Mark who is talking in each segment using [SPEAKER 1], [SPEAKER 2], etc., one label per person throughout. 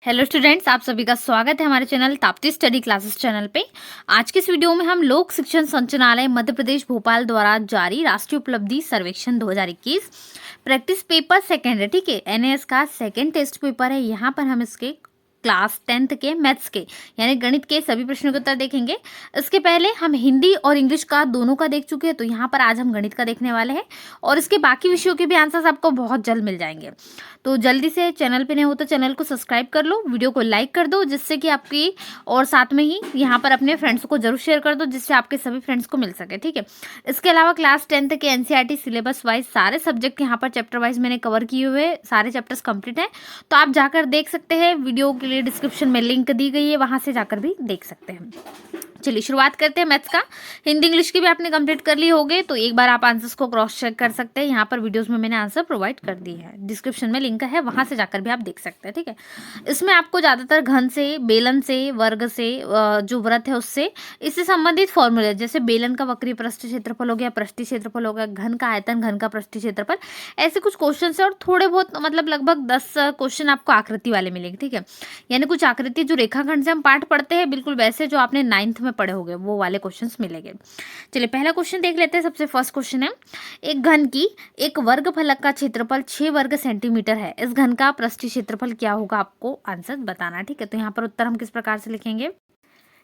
[SPEAKER 1] Hello students, आप सभी का स्वागत है हमारे channel Tapti study classes channel पे। आज के इस वीडियो में हम लोक शिक्षण संचालनालय मध्य प्रदेश भोपाल द्वारा जारी राष्ट्रीय उपलब्धि सर्वेक्षण 2021 प्रैक्टिस पेपर सेकेंड है, ठीक है। एनएएस का सेकेंड टेस्ट पेपर है। यहाँ पर हम इसके क्लास 10th के मैथ्स के यानी गणित के सभी प्रश्नों के उत्तर देखेंगे। इसके पहले हम हिंदी और इंग्लिश का दोनों का देख चुके हैं, तो यहाँ पर आज हम गणित का देखने वाले हैं और इसके बाकी विषयों के भी आंसर्स आपको बहुत जल्द मिल जाएंगे। तो जल्दी से चैनल पे नए हो तो चैनल को सब्सक्राइब कर लो, वीडियो को लाइक कर दो जिससे कि आपकी, और साथ में ही यहाँ पर अपने फ्रेंड्स को जरूर शेयर कर दो जिससे आपके सभी फ्रेंड्स को मिल सके, ठीक है। इसके अलावा क्लास 10th के एनसीईआरटी सिलेबस वाइज सारे सब्जेक्ट यहाँ पर चैप्टर वाइज मैंने कवर किए हुए, सारे चैप्टर्स कंप्लीट हैं, तो आप जाकर देख सकते हैं। वीडियो के लिए डिस्क्रिप्शन में लिंक दी गई है, वहां से जाकर भी देख सकते हैं। चलिए शुरुआत करते हैं मैथ्स का। हिंदी इंग्लिश की भी आपने कंप्लीट कर लिए होंगे, तो एक बार आप आंसर्स को क्रॉस चेक कर सकते हैं। यहाँ पर वीडियोस में मैंने आंसर प्रोवाइड कर दी है, डिस्क्रिप्शन में लिंक है, वहां से जाकर भी आप देख सकते हैं, ठीक है। इसमें आपको ज्यादातर घन से, बेलन से, वर्ग से, जो व्रत है उससे, इससे संबंधित फॉर्मूले, जैसे बेलन का वक्री पृष्ठ क्षेत्रफल हो गया, पृष्ठीय क्षेत्रफल हो गया, घन का आयतन, घन का पृष्ठीय क्षेत्रफल, ऐसे कुछ क्वेश्चन है और थोड़े बहुत मतलब लगभग 10 क्वेश्चन आपको आकृति वाले मिलेंगे, ठीक है। यानी कुछ आकृति जो रेखाखंड से हम पाठ पढ़ते हैं, बिल्कुल वैसे जो आपने 9th में पढ़े होंगे वो वाले क्वेश्चंस मिलेंगे। चलिए पहला क्वेश्चन देख लेते हैं। सबसे फर्स्ट क्वेश्चन है, एक घन की एक वर्ग फलक का क्षेत्रफल 6 वर्ग सेंटीमीटर है, इस घन का पृष्ठीय क्षेत्रफल क्या होगा, आपको आंसर बताना है, ठीक है। तो यहाँ पर उत्तर हम किस प्रकार से लिखेंगे,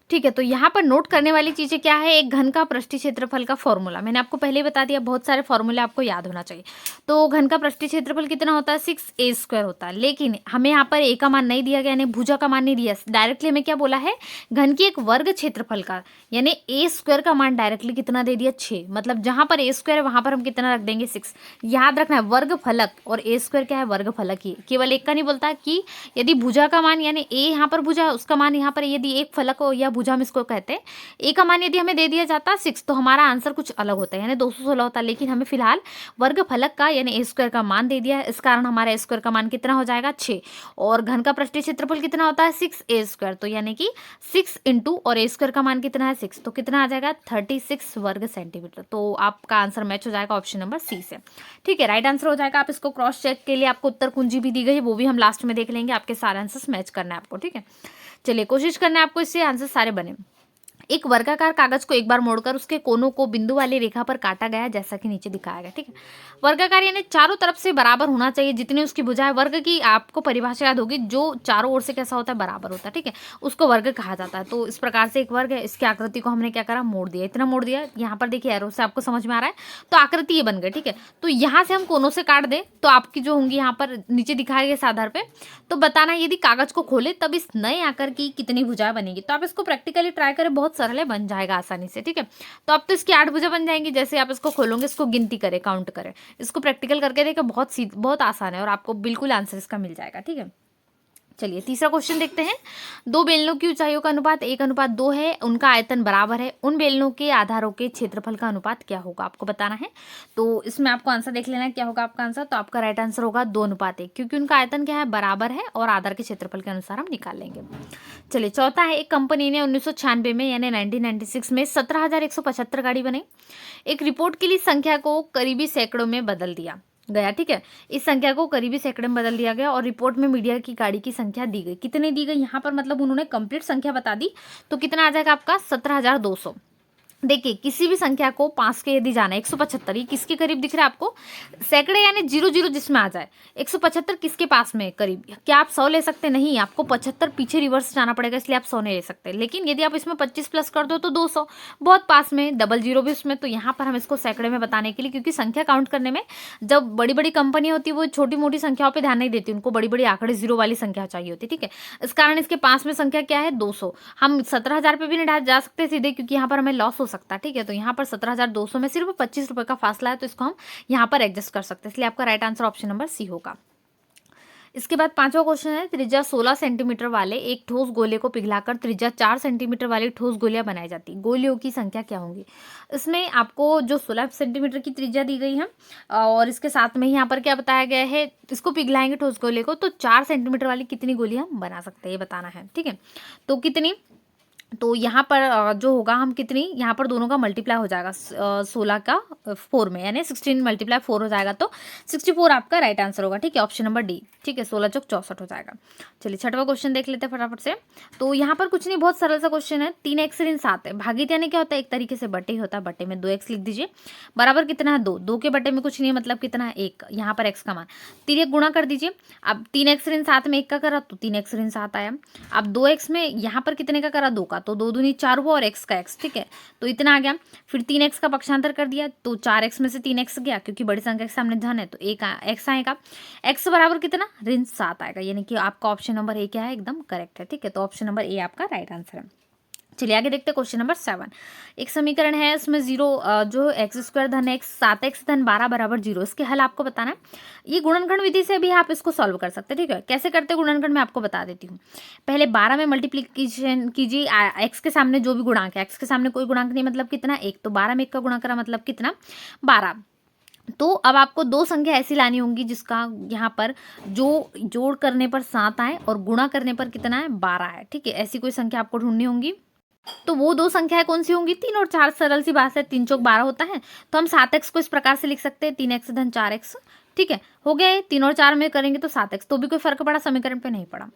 [SPEAKER 1] ठीक है। तो यहाँ पर नोट करने वाली चीजें क्या है, एक घन का पृष्ठीय क्षेत्रफल का फॉर्मूला मैंने आपको पहले ही बता दिया, बहुत सारे फॉर्मूले आपको याद होना चाहिए। तो घन का पृष्ठीय क्षेत्रफल कितना होता है, 6a² होता है, लेकिन हमें यहाँ पर a का मान नहीं दिया गया, यानी भुजा का मान नहीं दिया। डायरेक्टली हमें क्या बोला है, घन की एक वर्ग क्षेत्रफल का, यानी a² का मान डायरेक्टली कितना दे दिया, 6। मतलब जहां पर a² है वहां पर हम कितना रख देंगे, 6। याद रखना है वर्ग फलक और a² क्या है, वर्ग फलक ही, केवल एक का नहीं बोलता कि यदि भुजा का मान, यानी a यहाँ पर भुजा, उसका मान यहाँ पर, यदि एक फलक हो या भुजा हम इसको कहते हैं, ए का मान यदि हमें दे दिया जाता 6 तो हमारा आंसर कुछ अलग होता है, यानी 216 होता है। लेकिन हमें फिलहाल वर्ग फलक का यानी a² का मान दे दिया है, इस कारण हमारा a² का मान कितना हो जाएगा, 6। और घन का पृष्ठीय क्षेत्रफल कितना होता है, 6a², तो यानी कि 6 इंटू और a² का मान कितना है, 6, तो कितना आ जाएगा 36 वर्ग सेंटीमीटर। तो आपका आंसर मैच हो जाएगा ऑप्शन नंबर सी से, ठीक है, राइट आंसर हो जाएगा। आप इसको क्रॉस चेक के लिए आपको उत्तर कुंजी भी दी गई है, वो भी हम लास्ट में देख लेंगे। आपके सारे आंसर्स मैच करना है आपको, ठीक है। चलिए कोशिश करना है आपको इससे आंसर सारे बने। एक वर्गाकार कागज को एक बार मोड़कर उसके कोनों को बिंदु वाली रेखा पर काटा गया, जैसा कि नीचे दिखाया गया, ठीक है। वर्गाकार यानी चारों तरफ से बराबर होना चाहिए, जितनी उसकी भुजाएं। वर्ग की आपको परिभाषा याद होगी, जो चारों ओर से कैसा होता है, बराबर होता है, ठीक है, उसको वर्ग कहा जाता है। तो इस प्रकार से एक वर्ग है, इसकी आकृति को हमने क्या करा, मोड़ दिया, इतना मोड़ दिया। यहाँ पर देखिए एरो से आपको समझ में आ रहा है, तो आकृति ये बन गई, ठीक है। तो यहाँ से हम कोनों से काट दे तो आपकी जो होंगी यहाँ पर नीचे दिखाए गए इस आधार पे, तो बताना यदि कागज को खोले तब इस नए आकार की कितनी भुजाएं बनेगी। तो आप इसको प्रैक्टिकली ट्राई करें, बहुत सरल है, बन जाएगा आसानी से, ठीक है। तो अब तो इसकी 8 भुजा बन जाएंगी। जैसे आप इसको खोलोगे, इसको गिनती करें, काउंट करें, इसको प्रैक्टिकल करके देखें, बहुत आसान है और आपको बिल्कुल आंसर इसका मिल जाएगा, ठीक है। चलिए तीसरा क्वेश्चन देखते हैं। दो बेलनों की ऊंचाइयों का अनुपात 1:2 है, उनका आयतन बराबर है, उन बेलनों के आधारों के क्षेत्रफल का अनुपात क्या होगा, आपको बताना है। तो इसमें आपको आंसर देख लेना है, क्या होगा आपका आंसर। तो आपका राइट आंसर होगा 2:1, क्योंकि उनका आयतन क्या है, बराबर है, और आधार के क्षेत्रफल के अनुसार हम निकाल लेंगे। चलिए चौथा है, एक कंपनी ने 1996 में यानी 1996 में 17,175 गाड़ी बनाई। एक रिपोर्ट के लिए संख्या को करीबी सैकड़ों में बदल दिया गया, ठीक है। इस संख्या को करीबी सैकड़े में बदल दिया गया और रिपोर्ट में मीडिया की गाड़ी की संख्या दी गई। कितनी दी गई यहाँ पर, मतलब उन्होंने कंप्लीट संख्या बता दी, तो कितना आ जाएगा आपका 17,200। देखिए किसी भी संख्या को 5 के यदि जाना है, 175 ये किसके करीब दिख रहा है आपको, सैकड़े यानी 0 जिसमें आ जाए। 175 किसके पास में करीब, क्या आप 100 ले सकते, नहीं, आपको 75 पीछे रिवर्स जाना पड़ेगा, इसलिए आप 100 नहीं ले सकते। लेकिन यदि आप इसमें 25 प्लस कर दो तो 200, बहुत पास में, डबल जीरो भी उसमें। तो यहाँ पर हम इसको सैकड़े में बताने के लिए, क्योंकि संख्या काउंट करने में जब बड़ी बड़ी कंपनी होती है वो छोटी मोटी संख्याओं पर ध्यान नहीं देती, उनको बड़ी बड़ी आंकड़े जीरो वाली संख्या चाहिए होती, ठीक है। इस कारण इसके पास में संख्या क्या है, 200। हम 17,000 पे भी नहीं जा सकते सीधे, क्योंकि यहाँ पर हमें लॉस हो सकता है, ठीक है। तो यहाँ पर 17,200 में सिर्फ 25 रुपए का फासला है, तो इसको हम यहाँ पर एडजस्ट कर सकते हैं, इसलिए आपका right answer option number C होगा। इसके बाद पांचवा क्वेश्चन है, त्रिज्या 16 सेंटीमीटर वाले एक ठोस गोले को पिघलाकर त्रिज्या 4 सेंटीमीटर वाली ठोस गोलियां बनाई जाती, गोलियों की संख्या क्या होंगी। इसमें आपको जो 16 सेंटीमीटर की त्रिज्या दी गई है और इसके साथ में यहाँ पर क्या बताया गया है, इसको पिघलाएंगे ठोस गोले को, तो 4 सेंटीमीटर वाली कितनी गोलियां बना सकते हैं ये बताना है, ठीक है। तो कितनी, तो यहाँ पर जो होगा हम कितनी, यहाँ पर दोनों का मल्टीप्लाई हो जाएगा 16 का 4 में, यानी 16 मल्टीप्लाई 4 हो जाएगा तो 64 आपका राइट आंसर होगा। ठीक है, ऑप्शन नंबर डी। ठीक है, 16 चौक 64 हो जाएगा। चलिए छठवां क्वेश्चन देख लेते हैं फटाफट से। तो यहाँ पर कुछ नहीं, बहुत सरल सा क्वेश्चन है। 3x ऋण 7 है, भागित यानी क्या होता है, एक तरीके से बटे ही होता है, बटे में 2x लिख दीजिए, बराबर कितना है 2, 2 के बटे में कुछ नहीं है, मतलब कितना है 1, यहाँ पर x का मान 3 गुणा कर दीजिए। अब 3x ऋण 7 में 1 का करा तो 3x ऋण 7 आया। अब 2x में यहाँ पर कितने का करा, 2 का, तो 2 दूनी 4 हुआ और x का x। ठीक है, तो इतना आ गया। फिर 3x का पक्षांतर कर दिया तो 4x में से 3x गया, क्योंकि बड़ी संख्या के सामने धन है तो एक x आएगा। x बराबर कितना, ऋण 7 आएगा, यानी कि आपका ऑप्शन नंबर ए क्या है, एकदम करेक्ट है। ठीक है, तो ऑप्शन नंबर ए आपका राइट आंसर है। चलिए आगे देखते हैं क्वेश्चन नंबर 7। एक समीकरण है, उसमें 0 जो x² धन x 7x धन 12 बराबर 0, इसके हल आपको बताना है। ये गुणनखंड विधि से भी आप इसको सॉल्व कर सकते हैं। ठीक है, कैसे करते हैं गुणनखंड में आपको बता देती हूँ। पहले 12 में मल्टीप्लीकेशन कीजिए, x के सामने जो भी गुणांक है, x के सामने कोई गुणांक नहीं, मतलब कितना 1, तो 12 में 1 का गुणा करा मतलब कितना 12। तो अब आपको दो संख्या ऐसी लानी होंगी जिसका यहाँ पर जो जोड़ करने पर 7 आए और गुणा करने पर कितना है 12 है। ठीक है, ऐसी कोई संख्या आपको ढूंढनी होंगी। तो वो दो संख्याएं कौन सी होंगी, 3 और 4, सरल सी बात है, 3 चौक 12 होता है। तो हम 7x को इस प्रकार से लिख सकते हैं, 3x धन 4x। ठीक है, हो गया ये, 3 और 4 में करेंगे तो 7x, तो भी कोई फर्क पड़ा, समीकरण पे नहीं पड़ा।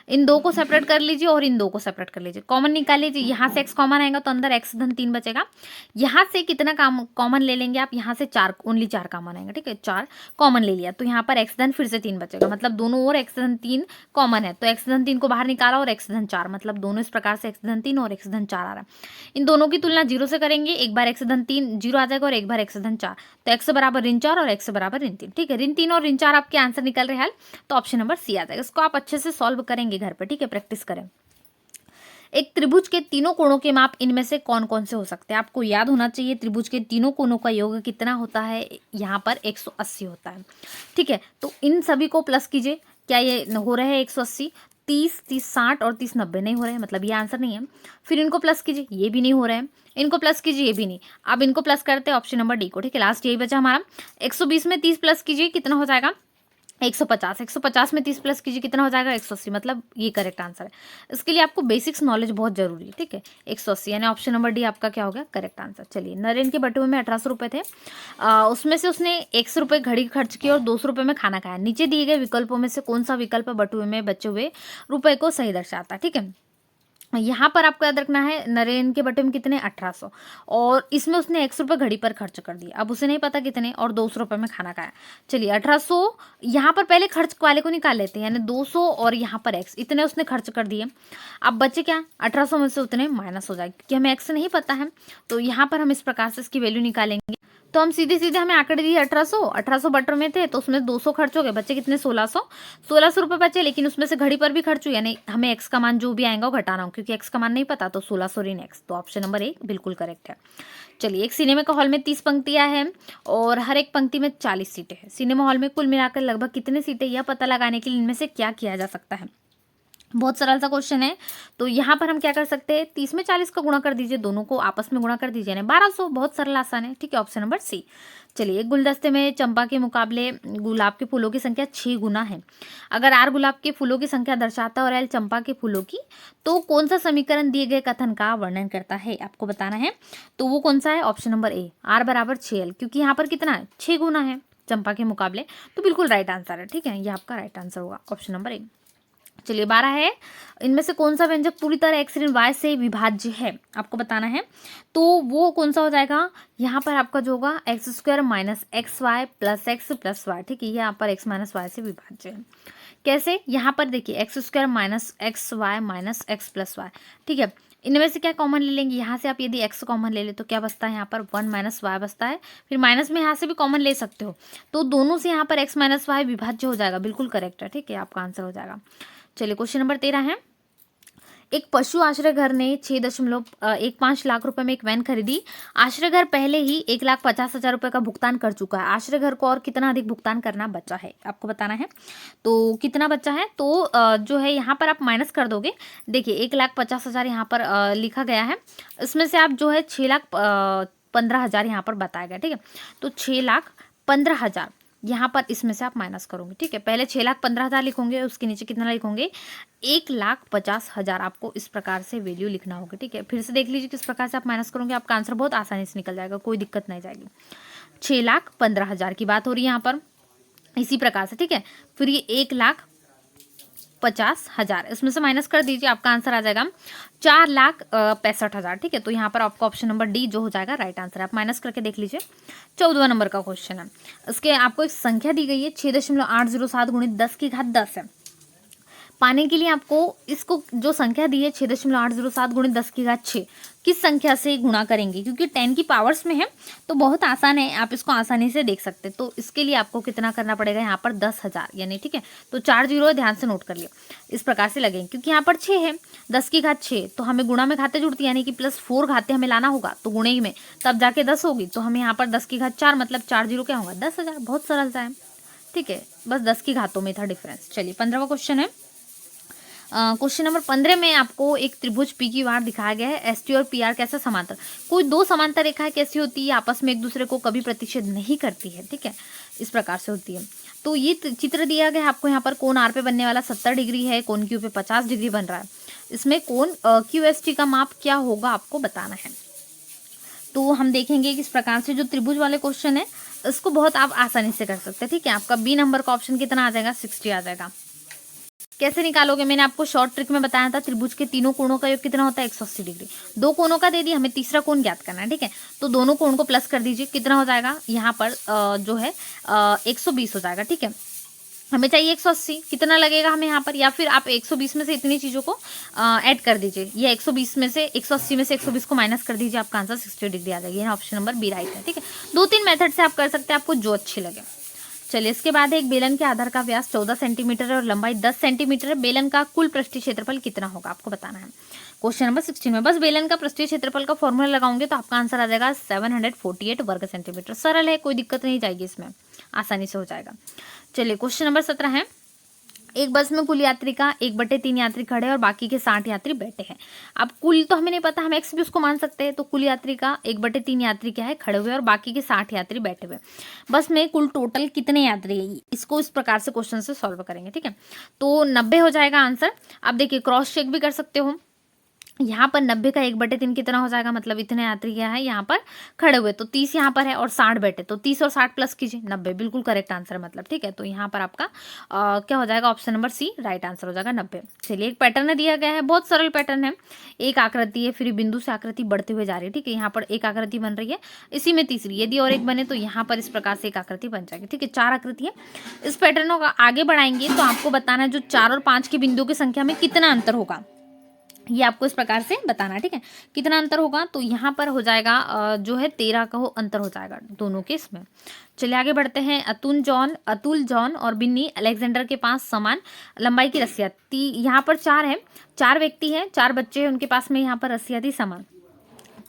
[SPEAKER 1] इन दो को सेपरेट कर लीजिए और इन दो को सेपरेट कर लीजिए, कॉमन निकाल लीजिए। यहाँ से x कॉमन आएगा तो अंदर x धन 3 बचेगा। यहाँ से कितना कॉमन ले लेंगे आप, यहाँ से 4, ओनली 4 कॉमन आएगा। ठीक है, 4 कॉमन ले लिया तो यहाँ पर x धन फिर से 3 बचेगा, मतलब दोनों ओर x धन 3 कॉमन है, तो x धन 3 को बाहर निकाला और x धन 4, मतलब दोनों इस प्रकार से x धन 3 और x धन 4 आ रहा है। इन दोनों की तुलना 0 से करेंगे, एक बार x धन 3 0 आ जाएगा और एक बार x धन 4, तो x बराबर ऋण 4 और x बराबर ऋण 3। ठीक है, ऋण 3 और ऋण 4 आपके आंसर निकल रहे हैं, तो ऑप्शन नंबर सी आ जाएगा। इसको आप अच्छे से सॉल्व करेंगे घर पे। ठीक है, प्रैक्टिस करें। एक त्रिभुज के तीनों कोणों के माप इनमें से कौन कौन से हो सकते हैं, आपको याद होना चाहिए। त्रिभुज के तीनों कोणों का योग कितना होता है, यहाँ पर 180 होता है। ठीक है, तो इन सभी को प्लस कीजिए, क्या ये हो रहे हैं 180, 30, 30, 60 और 30, 90 नहीं हो रहे हैं, मतलब ये आंसर नहीं है। फिर इनको प्लस कीजिए, ये भी नहीं हो रहे हैं। इनको प्लस कीजिए, ये भी नहीं। अब इनको प्लस करते हैं ऑप्शन नंबर डी को। ठीक है, लास्ट यही बचा हमारा। 120 में 30 प्लस कीजिए, कितना हो जाएगा 150। 150 में 30 प्लस कीजिए, कितना हो जाएगा 180, मतलब ये करेक्ट आंसर है। इसके लिए आपको बेसिक्स नॉलेज बहुत जरूरी है। ठीक है, 180 यानी ऑप्शन नंबर डी आपका क्या हो गया, करेक्ट आंसर। चलिए, नरेन के बटुए में 1800 रुपये थे, उसमें से उसने 100 रुपये घड़ी खर्च की और 200 रुपये में खाना खाया। नीचे दिए गए विकल्पों में से कौन सा विकल्प बटुए में बचे हुए रुपए को सही दर्शाता है। ठीक है, यहाँ पर आपको याद रखना है, नरेन के बटुए में कितने 1800, और इसमें उसने 100 रुपये घड़ी पर खर्च कर दिए। अब उसे नहीं पता कितने, और 200 रुपये में खाना खाया। चलिए 1800, यहाँ पर पहले खर्च वाले को निकाल लेते हैं, यानी 200 और यहाँ पर x, इतने उसने खर्च कर दिए। अब बचे क्या, 1800 में से उतने माइनस हो जाएगा, क्योंकि हमें x नहीं पता है। तो यहाँ पर हम इस प्रकार से इसकी वैल्यू निकालेंगे। तो हम सीधे सीधे हमें आंकड़े दिए 1800 बटर में थे, तो उसमें 200 खर्च हो गए, बच्चे कितने 1600 रुपये बचे, लेकिन उसमें से घड़ी पर भी खर्च हुई, यानी हमें एक्स का मान जो भी आएगा वो घटाना हो, क्योंकि एक्स का मान नहीं पता, तो 1600 ऋण एक्स, तो ऑप्शन नंबर ए बिल्कुल करेक्ट है। चलिए, एक सिनेमा का हॉल में 30 पंक्तियां हैं और हर एक पंक्ति में 40 सीटें हैं। सिनेमा हॉल में कुल मिलाकर लगभग कितने सीटें, यह पता लगाने के लिए इनमें से क्या किया जा सकता है। बहुत सरल सा क्वेश्चन है। तो यहाँ पर हम क्या कर सकते हैं, 30 में 40 का गुणा कर दीजिए, दोनों को आपस में गुणा कर दीजिए, 1200, बहुत सरल आसान है। ठीक है, ऑप्शन नंबर सी। चलिए, एक गुलदस्ते में चंपा के मुकाबले गुलाब के फूलों की संख्या 6 गुना है। अगर आर गुलाब के फूलों की संख्या दर्शाता है और एल चंपा के फूलों की, तो कौन सा समीकरण दिए गए कथन का वर्णन करता है, आपको बताना है। तो वो कौन सा है, ऑप्शन नंबर ए, आर बराबर 6L, क्योंकि यहाँ पर कितना है 6 गुना है चंपा के मुकाबले, तो बिल्कुल राइट आंसर है। ठीक है, ये आपका राइट आंसर होगा, ऑप्शन नंबर ए। चलिए 12 है, इनमें से कौन सा व्यंजक पूरी तरह x ऋण y से विभाज्य है, आपको बताना है। तो वो कौन सा हो जाएगा, यहाँ पर आपका जो होगा x² minus x y plus x plus y. ठीक है, ये यहाँ पर x माइनस वाई से विभाज्य है। कैसे, यहाँ पर देखिए x² minus x y minus x plus y. ठीक है, इनमें से क्या कॉमन ले लेंगे, यहाँ से आप यदि x कॉमन ले ले तो क्या बचता है, यहाँ पर 1 माइनस वाई बचता है। फिर माइनस में यहाँ से भी कॉमन ले सकते हो, तो दोनों से यहाँ पर x माइनस वाई विभाज्य हो जाएगा, बिल्कुल करेक्ट है। ठीक है, आपका आंसर हो जाएगा। चलिए, क्वेश्चन नंबर 13 है। एक पशु आश्रय घर ने 6.15 लाख रुपए में एक वैन खरीदी। आश्रय घर पहले ही 1,50,000 रुपए का भुगतान कर चुका है। आश्रय घर को और कितना अधिक भुगतान करना बचा है, आपको बताना है। तो कितना बचा है, तो जो है यहाँ पर आप माइनस कर दोगे। देखिए 1,50,000 यहाँ पर लिखा गया है, इसमें से आप जो है 6,15,000 यहाँ पर बताया गया। ठीक है, तो 6,15,000 यहाँ पर इसमें से आप माइनस करोगे, ठीक है। पहले 6,15,000 लिखोगे, उसके नीचे कितना लिखोगे 1,50,000। आपको इस प्रकार से वैल्यू लिखना होगा, ठीक है। फिर से देख लीजिए किस प्रकार से आप माइनस करोगे, आपका आंसर बहुत आसानी से निकल जाएगा, कोई दिक्कत नहीं जाएगी। 6,15,000 की बात हो रही है यहाँ पर, इसी प्रकार से, ठीक है। फिर ये 1,50,000 इसमें से माइनस कर दीजिए, आपका आंसर आ जाएगा 4,65,000, ठीक है। तो यहाँ पर आपका ऑप्शन नंबर डी जो हो जाएगा राइट आंसर है। आप माइनस करके देख लीजिए। 14वां नंबर का क्वेश्चन है, इसके आपको एक संख्या दी गई है 6.807 गुणित 10 की घात 10 है। पाने के लिए आपको इसको जो संख्या दी है 6.807 गुणित 10 की घात 6 किस संख्या से गुणा करेंगे, क्योंकि 10 की पावर्स में है तो बहुत आसान है, आप इसको आसानी से देख सकते हैं। तो इसके लिए आपको कितना करना पड़ेगा, यहाँ पर 10,000 यानी, ठीक है। तो 4 जीरो ध्यान से नोट कर लियो, इस प्रकार से लगेंगे, क्योंकि यहाँ पर 6 है, 10 की घात 6, तो हमें गुणा में घाते जुड़ती यानी कि +4 घाते हमें लाना होगा, तो गुणे में तब जाके 10 होगी। तो हमें यहाँ पर 10 की घात 4 मतलब 4 जीरो क्या होगा 10,000। बहुत सरल सा है, ठीक है, बस 10 की घातों में था डिफरेंस। चलिए 15वां क्वेश्चन है। क्वेश्चन नंबर 15 में आपको एक त्रिभुज पी क्यू आर दिखाया गया है। एस टी और पी आर कैसा समांतर, कोई दो समांतर रेखाएं कैसी होती है, आपस में एक दूसरे को कभी प्रतिच्छेद नहीं करती है, ठीक है, इस प्रकार से होती है। तो ये चित्र दिया गया है आपको, यहाँ पर कोण आर पे बनने वाला 70 डिग्री है, कोण क्यू पे 50 डिग्री बन रहा है। इसमें कोण क्यू एस टी का माप क्या होगा आपको बताना है। तो हम देखेंगे किस प्रकार से जो त्रिभुज वाले क्वेश्चन है इसको बहुत आप आसानी से कर सकते हैं, ठीक है। आपका बी नंबर का ऑप्शन कितना आ जाएगा 60 आ जाएगा। कैसे निकालोगे, मैंने आपको शॉर्ट ट्रिक में बताया था, त्रिभुज के तीनों कोणों का योग कितना होता है 180 डिग्री। दो कोणों का दे दिया, हमें तीसरा कोण ज्ञात करना है, ठीक है। तो दोनों कोण को प्लस कर दीजिए, कितना हो जाएगा यहाँ पर जो है 120 हो जाएगा, ठीक है। हमें चाहिए 180, कितना लगेगा हमें यहाँ पर, या फिर आप 120 में से इतनी चीज़ों को ऐड कर दीजिए, या 120 में से 180 में से 120 को माइनस कर दीजिए, आपका आंसर 60 डिग्री आ जाएगी। ऑप्शन नंबर बी राइट है, ठीक है। 2-3 मेथड से आप कर सकते हैं, आपको जो अच्छी लगे। चलिए इसके बाद एक बेलन के आधार का व्यास 14 सेंटीमीटर है और लंबाई 10 सेंटीमीटर है। बेलन का कुल पृष्ठीय क्षेत्रफल कितना होगा आपको बताना है। क्वेश्चन नंबर 16 में बस बेलन का पृष्ठीय क्षेत्रफल का फॉर्मूला लगाओगे तो आपका आंसर आ जाएगा 748 वर्ग सेंटीमीटर। सरल है, कोई दिक्कत नहीं जाएगी, इसमें आसानी से हो जाएगा। चलिए क्वेश्चन नंबर 17 है। एक बस में कुल यात्री का 1/3 यात्री खड़े और बाकी के 60 यात्री बैठे हैं। अब कुल तो हमें नहीं पता, हम एक्स भी उसको मान सकते हैं। तो कुल यात्री का 1/3 यात्री क्या है खड़े हुए और बाकी के 60 यात्री बैठे हुए। बस में कुल टोटल कितने यात्री है, इसको इस प्रकार से क्वेश्चन से सॉल्व करेंगे, ठीक है। तो 90 हो जाएगा आंसर। अब देखिए क्रॉस चेक भी कर सकते हो, यहाँ पर 90 का 1/3 कितना हो जाएगा, मतलब इतने यात्री क्या है यहाँ पर खड़े हुए, तो 30 यहाँ पर है और 60 बैठे, तो 30 और 60 प्लस कीजिए 90, बिल्कुल करेक्ट आंसर मतलब, ठीक है। तो यहाँ पर आपका क्या हो जाएगा option number C right answer हो जाएगा 90। चलिए एक पैटर्न दिया गया है, बहुत सरल पैटर्न है। एक आकृति है, फिर बिंदु से आकृति बढ़ते हुए जा रही है, ठीक है। यहाँ पर एक आकृति बन रही है, इसी में तीसरी, यदि और एक बने तो यहाँ पर इस प्रकार से एक आकृति बन जाएगी, ठीक है। 4 आकृति है। इस पैटर्न को आगे बढ़ाएंगे तो आपको बताना है जो 4 और 5 के बिंदुओं की संख्या में कितना अंतर होगा, ये आपको इस प्रकार से बताना है, ठीक है। कितना अंतर होगा, तो यहाँ पर हो जाएगा जो है 13 का अंतर हो जाएगा दोनों के इसमें। चलिए आगे बढ़ते हैं। अतुल जॉन और बिन्नी अलेक्जेंडर के पास समान लंबाई की रस्सियाँ यहाँ पर 4 है, 4 व्यक्ति हैं, 4 बच्चे हैं, उनके पास में यहाँ पर रस्सियाँ थी समान।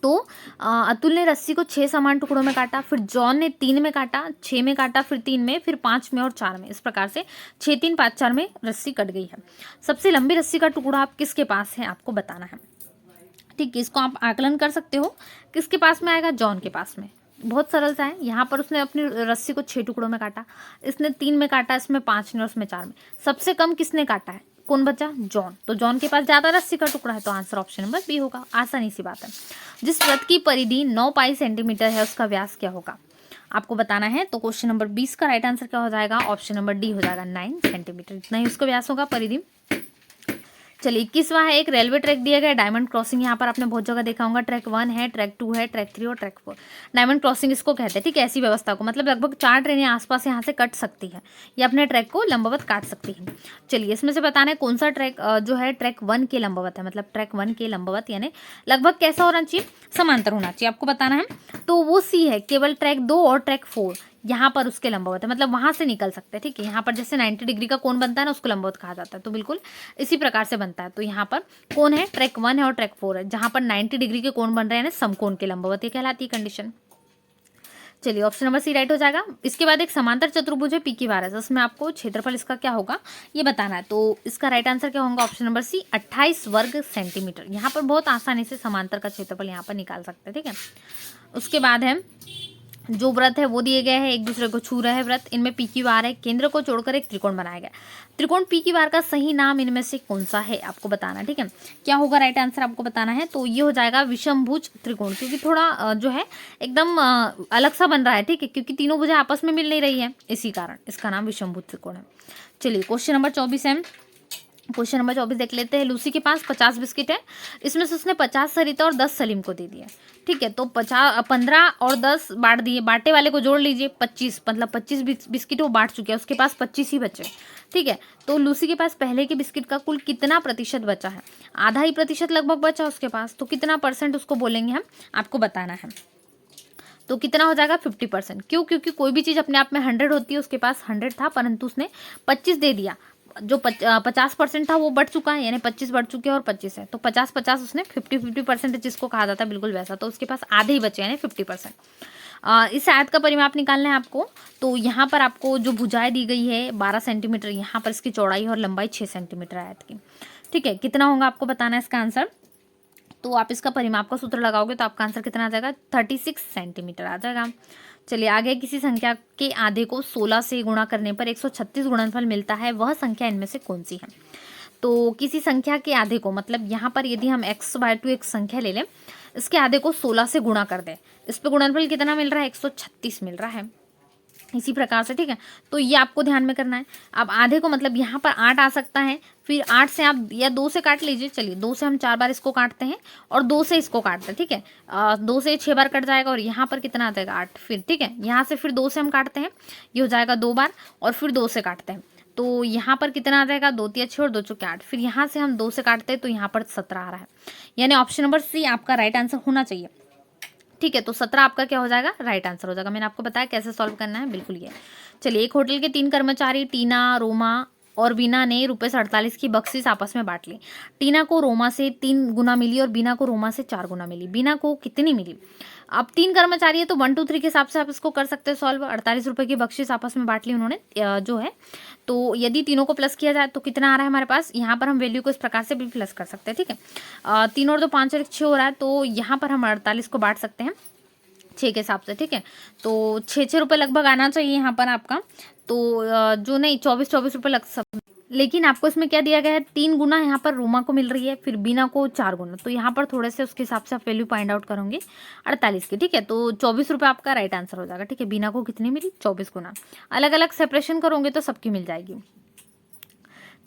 [SPEAKER 1] तो अतुल ने रस्सी को 6 समान टुकड़ों में काटा, फिर जॉन ने 3 में काटा, 6 में काटा, फिर 3 में, फिर 5 में और 4 में। इस प्रकार से 6, 3, 5, 4 में रस्सी कट गई है। सबसे लंबी रस्सी का टुकड़ा आप किसके पास है आपको बताना है, ठीक है। इसको आप आकलन कर सकते हो, किसके पास में आएगा, जॉन के पास में। बहुत सरल सा है, यहाँ पर उसने अपनी रस्सी को 6 टुकड़ों में काटा, इसने 3 में काटा, इसमें 5 में और उसमें 4 में। सबसे कम किसने काटा है, कौन बचा, जॉन। तो जॉन के पास ज्यादा रस्सी का टुकड़ा है, तो आंसर ऑप्शन नंबर बी होगा। आसानी सी बात है। जिस वृत्त की परिधि 9 पाई सेंटीमीटर है उसका व्यास क्या होगा आपको बताना है। तो क्वेश्चन नंबर 20 का राइट आंसर क्या हो जाएगा, ऑप्शन नंबर डी हो जाएगा 9 सेंटीमीटर, इतना ही उसका व्यास होगा परिधि। चलिए 21वां है। एक रेलवे ट्रैक दिया गया है, डायमंड क्रॉसिंग, यहाँ पर आपने बहुत जगह देखा होगा। ट्रैक 1 है, ट्रैक 2 है, ट्रैक 3 और ट्रैक 4। डायमंड क्रॉसिंग इसको कहते हैं, ठीक है। ऐसी व्यवस्था को मतलब लगभग 4 ट्रेनें आसपास यहाँ से कट सकती है, या अपने ट्रैक को लंबवत काट सकती है। चलिए इसमें से बताना है कौन सा ट्रैक जो है ट्रैक 1 के लंबवत है, मतलब ट्रैक 1 के लंबवत यानी लगभग कैसा होना चाहिए, समांतर होना चाहिए, आपको बताना है। तो वो सी है, केवल ट्रैक 2 और ट्रैक 4 यहाँ पर उसके लंबवत है, मतलब वहां से निकल सकते हैं, ठीक है। यहाँ पर जैसे 90 डिग्री का कोण बनता है ना, उसको लंबवत कहा जाता है, तो बिल्कुल इसी प्रकार से बनता है। तो यहाँ पर कोण है, ट्रैक 1 है और ट्रैक 4 है, जहां पर 90 डिग्री के कोण बन रहे हैं ना समकोण के लंबवत, ये कहलाती है कंडीशन। चलिए ऑप्शन नंबर सी राइट हो जाएगा। इसके बाद एक समांतर चतुर्भुज है PQ12, उसमें आपको क्षेत्रफल इसका क्या होगा ये बताना है। तो इसका राइट आंसर क्या होगा, ऑप्शन नंबर सी 28 वर्ग सेंटीमीटर। यहाँ पर बहुत आसानी से समांतर का क्षेत्रफल यहाँ पर निकाल सकते हैं, ठीक है। उसके बाद है जो व्रत है वो दिए गए हैं, एक दूसरे को छू रहे हैं व्रत। इनमें पी क्यू आर है, केंद्र को जोड़कर एक त्रिकोण बनाया गया। त्रिकोण पी क्यू आर का सही नाम इनमें से कौन सा है आपको बताना, ठीक है। क्या होगा राइट आंसर आपको बताना है। तो ये हो जाएगा विषमभुज त्रिकोण, क्योंकि थोड़ा जो है एकदम अलग सा बन रहा है, ठीक है, क्योंकि तीनों भुजा आपस में मिल नहीं रही है, इसी कारण इसका नाम विषमभुज त्रिकोण है। चलिए क्वेश्चन नंबर 24 है। क्वेश्चन नंबर 24 देख लेते हैं। लूसी के पास 50 बिस्किट है, इसमें से उसने 50 सरिता और 10 सलीम को दे दिया, ठीक है। तो 15 और 10 बांट दिए, बांटे वाले को जोड़ लीजिए 25, मतलब 25 बिस्किट वो बांट चुके हैं, उसके पास 25 ही बचे, ठीक है। तो लूसी के पास पहले के बिस्किट का कुल कितना प्रतिशत बचा है, आधा ही प्रतिशत लगभग बचा उसके पास, तो कितना परसेंट उसको बोलेंगे हम, आपको बताना है। तो कितना हो जाएगा 50%। क्यों, क्योंकि कोई भी चीज़ अपने आप में 100 होती है, उसके पास 100 था परंतु उसने 25 दे दिया, जो 50% था वो बढ़ चुका है, यानी 25 बढ़ चुके हैं और 25 है, तो 50-50 उसने 50-50% जिसको कहा जाता है बिल्कुल वैसा, तो उसके पास आधे ही बचे यानी 50%। इस आयत का परिमाप निकालना है आपको। तो यहाँ पर आपको जो भुजाएं दी गई है 12 सेंटीमीटर, यहाँ पर इसकी चौड़ाई और लंबाई 6 सेंटीमीटर आयत की, ठीक है। कितना होगा आपको बताना है इसका आंसर। तो आप इसका परिमाप का सूत्र लगाओगे तो आपका आंसर कितना आ जाएगा, 36 सेंटीमीटर आ जाएगा। चलिए आगे, किसी संख्या के आधे को 16 से गुणा करने पर 136 गुणनफल मिलता है, वह संख्या इनमें से कौन सी है। तो किसी संख्या के आधे को, मतलब यहाँ पर यदि हम x/2 एक संख्या ले लें, इसके आधे को 16 से गुणा कर दें, इस पर गुणनफल कितना मिल रहा है, 136 मिल रहा है, इसी प्रकार से, ठीक है। तो ये आपको ध्यान में करना है। अब आधे को मतलब यहाँ पर 8 आ सकता है, फिर 8 से आप या 2 से काट लीजिए। चलिए 2 से हम 4 बार इसको काटते हैं और 2 से इसको काटते हैं, ठीक है। 2 से 6 बार कट जाएगा और यहाँ पर कितना आ जाएगा 8, फिर ठीक है। यहाँ से फिर 2 से हम काटते हैं, ये हो जाएगा 2 बार, और फिर 2 से काटते हैं, तो यहाँ पर कितना आ जाएगा 2 तिया 6 और 2 चौके 8। फिर यहाँ से हम 2 से काटते हैं तो यहाँ पर 17 आ रहा है, यानी ऑप्शन नंबर सी आपका राइट आंसर होना चाहिए, ठीक है। तो 17 आपका क्या हो जाएगा, राइट आंसर हो जाएगा। मैंने आपको बताया कैसे सॉल्व करना है, बिल्कुल ये। चलिए, एक होटल के 3 कर्मचारी टीना, रोमा और बीना ने ₹47 की बख्शीश आपस में बांट ली। टीना को रोमा से 3 गुना मिली और बीना को रोमा से 4 गुना मिली। बीना को कितनी मिली। अब 3 कर्मचारी है तो 1 2 3 के हिसाब से आप इसको कर सकते हैं सॉल्व। ₹48 की बख्शीश आपस में बांट ली उन्होंने, जो है। तो यदि तीनों को प्लस किया जाए तो कितना आ रहा है हमारे पास, यहाँ पर हम वैल्यू को इस प्रकार से भी प्लस कर सकते हैं, ठीक है। 3 और 2 5 और 1 6 हो रहा है, तो यहाँ पर हम 48 को बांट सकते हैं 6 के हिसाब से, ठीक है। तो 6 रुपये लगभग आना चाहिए यहाँ पर आपका। तो जो नहीं 24 रुपये लग सब, लेकिन आपको इसमें क्या दिया गया है, 3 गुना यहाँ पर रोमा को मिल रही है, फिर बीना को 4 गुना, तो यहाँ पर थोड़े से उसके हिसाब से आप वैल्यू फाइंड आउट करोगे 48 की, ठीक है। तो 24 रुपये आपका राइट आंसर हो जाएगा, ठीक है। बीना को कितनी मिली, 24 गुना। अलग अलग सेपरेशन करोगे तो सबकी मिल जाएगी।